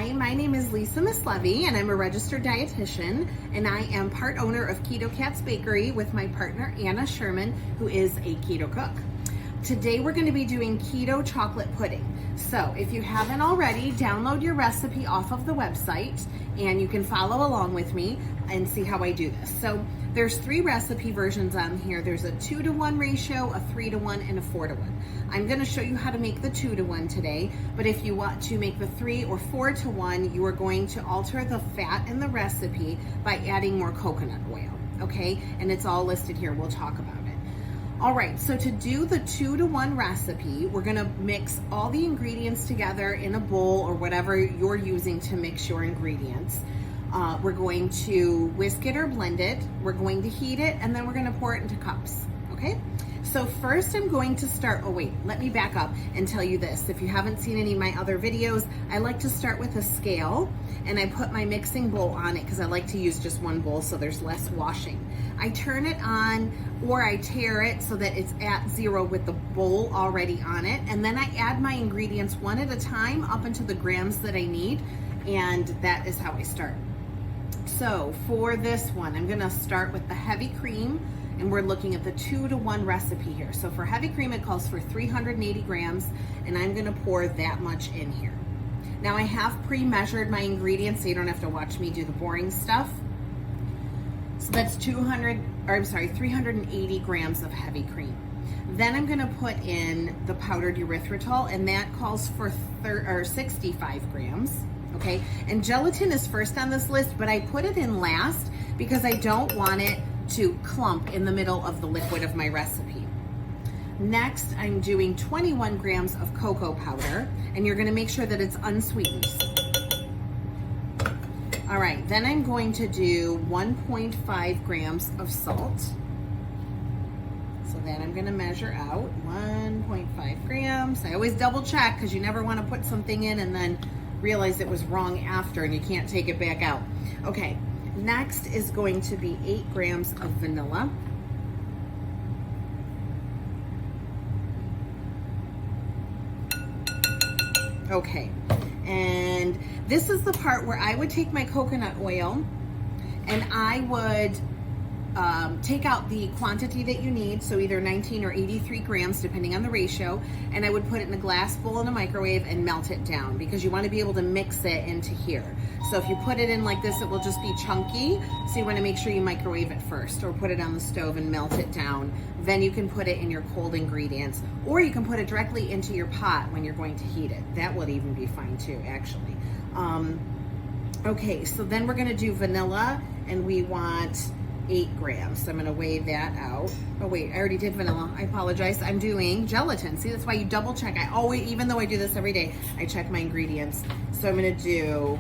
Hi, my name is Lisa Mislevy, and I'm a registered dietitian, and I am part owner of Keto Cats Bakery with my partner Anna Sherman, who is a keto cook. Today we're going to be doing keto chocolate pudding. So if you haven't already, download your recipe off of the website and you can follow along with me and see how I do this. So there's 3 recipe versions on here. There's a 2-to-1 ratio, a 3-to-1, and a 4-to-1. I'm going to show you how to make the 2-to-1 today, but if you want to make the 3 or 4-to-1, you are going to alter the fat in the recipe by adding more coconut oil, okay? And it's all listed here. We'll talk about it. All right, so to do the 2-to-1 recipe, we're gonna mix all the ingredients together in a bowl or whatever you're using to mix your ingredients. We're going to whisk it or blend it, we're going to heat it, and then we're gonna pour it into cups, okay? So first I'm going to start, let me back up and tell you this. If you haven't seen any of my other videos, I like to start with a scale and I put my mixing bowl on it because I like to use just one bowl so there's less washing. I turn it on or I tear it so that it's at 0 with the bowl already on it, and then I add my ingredients one at a time up into the grams that I need, and that is how I start. So for this one, I'm gonna start with the heavy cream, and we're looking at the 2-to-1 recipe here. So for heavy cream, it calls for 380 grams, and I'm gonna pour that much in here. Now I have pre-measured my ingredients so you don't have to watch me do the boring stuff. So that's 380 grams of heavy cream. Then I'm gonna put in the powdered erythritol, and that calls for 65 grams, okay? And gelatin is first on this list, but I put it in last because I don't want it to clump in the middle of the liquid of my recipe. Next, I'm doing 21 grams of cocoa powder, and you're gonna make sure that it's unsweetened. All right, then I'm going to do 1.5 grams of salt. So then I'm gonna measure out 1.5 grams. I always double check because you never wanna put something in and then realize it was wrong after and you can't take it back out. Okay, next is going to be 8 grams of vanilla. Okay, and this is the part where I would take my coconut oil and I would take out the quantity that you need, so either 19 or 83 grams depending on the ratio, and I would put it in a glass bowl in a microwave and melt it down because you want to be able to mix it into here. So if you put it in like this, it will just be chunky, so you want to make sure you microwave it first or put it on the stove and melt it down. Then you can put it in your cold ingredients, or you can put it directly into your pot when you're going to heat it. That would even be fine too, actually. Okay, so then we're going to do vanilla, and we want 8 grams. So I'm going to weigh that out. Oh wait, I already did vanilla. I apologize. I'm doing gelatin. See, that's why you double check. I always, even though I do this every day, I check my ingredients. So I'm going to do,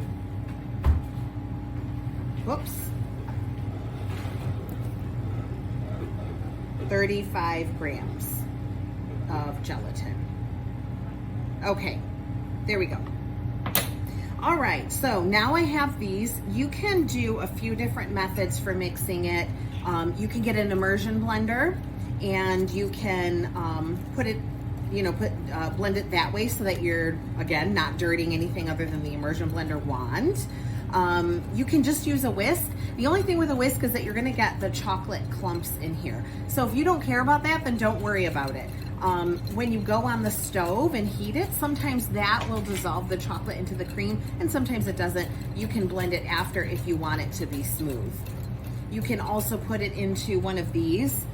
35 grams of gelatin. Okay, there we go. All right, so now I have these. You can do a few different methods for mixing it. You can get an immersion blender, and you can put it, blend it that way so that you're, again, not dirtying anything other than the immersion blender wand. You can just use a whisk. The only thing with a whisk is that you're gonna get the chocolate clumps in here. So if you don't care about that, then don't worry about it. When you go on the stove and heat it, sometimes that will dissolve the chocolate into the cream, and sometimes it doesn't. You can blend it after if you want it to be smooth. You can also put it into one of these,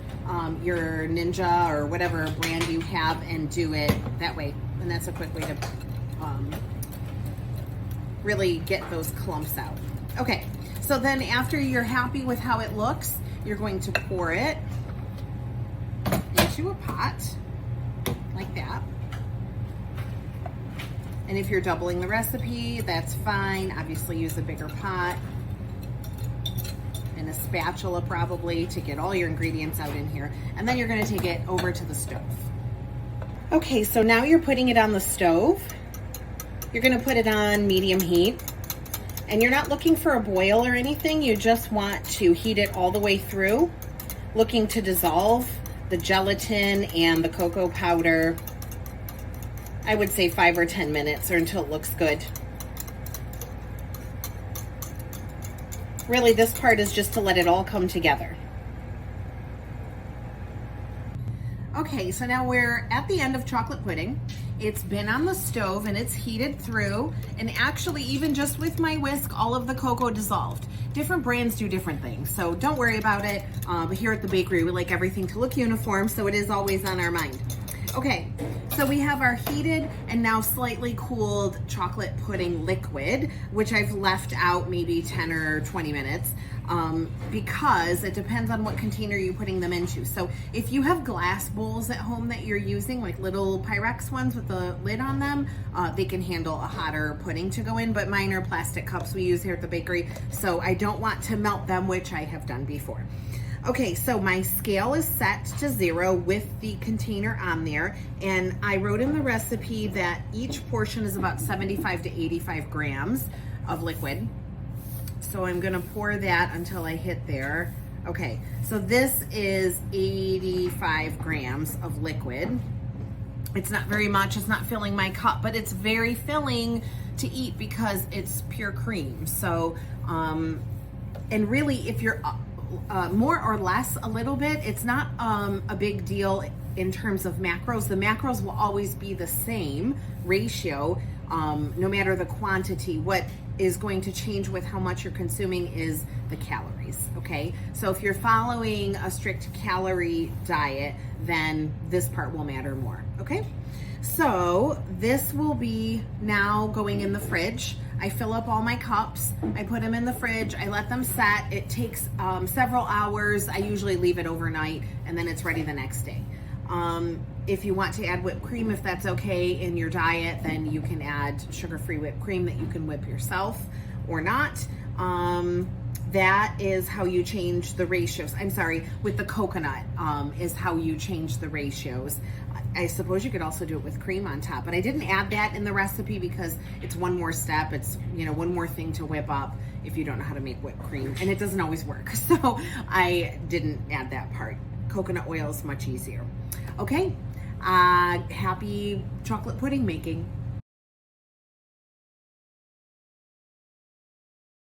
your Ninja or whatever brand you have, and do it that way. And that's a quick way to really get those clumps out. Okay, so then after you're happy with how it looks, you're going to pour it into a pot like that. And if you're doubling the recipe, that's fine. Obviously use a bigger pot and a spatula probably to get all your ingredients out in here. And then you're gonna take it over to the stove. Okay, so now you're putting it on the stove. You're gonna put it on medium heat. And you're not looking for a boil or anything. You just want to heat it all the way through, looking to dissolve the gelatin and the cocoa powder. I would say 5 or 10 minutes or until it looks good. Really, this part is just to let it all come together. Okay, so now we're at the end of chocolate pudding. It's been on the stove and it's heated through, and actually even just with my whisk, all of the cocoa dissolved. Different brands do different things, so don't worry about it. But here at the bakery, we like everything to look uniform, so it is always on our mind. Okay, so we have our heated and now slightly cooled chocolate pudding liquid, which I've left out maybe 10 or 20 minutes because it depends on what container you're putting them into. So if you have glass bowls at home that you're using, like little Pyrex ones with the lid on them, they can handle a hotter pudding to go in, but mine are plastic cups we use here at the bakery, so I don't want to melt them, which I have done before. Okay, so my scale is set to 0 with the container on there, and I wrote in the recipe that each portion is about 75 to 85 grams of liquid. So I'm gonna pour that until I hit there. Okay, so this is 85 grams of liquid. It's not very much, it's not filling my cup, but it's very filling to eat because it's pure cream. So, and really if you're more or less a little bit, it's not a big deal in terms of macros. The macros will always be the same ratio, no matter the quantity. What is going to change with how much you're consuming is the calories, okay? So if you're following a strict calorie diet, then this part will matter more, okay? So this will be now going in the fridge. I fill up all my cups, I put them in the fridge, I let them set. It takes several hours. I usually leave it overnight and then it's ready the next day. If you want to add whipped cream, if that's okay in your diet, then you can add sugar-free whipped cream that you can whip yourself or not. That is how you change the ratios. I'm sorry, with the coconut is how you change the ratios. I suppose you could also do it with cream on top, but I didn't add that in the recipe because it's one more step. It's, you know, one more thing to whip up if you don't know how to make whipped cream, and it doesn't always work. So I didn't add that part. Coconut oil is much easier. Okay, happy chocolate pudding making.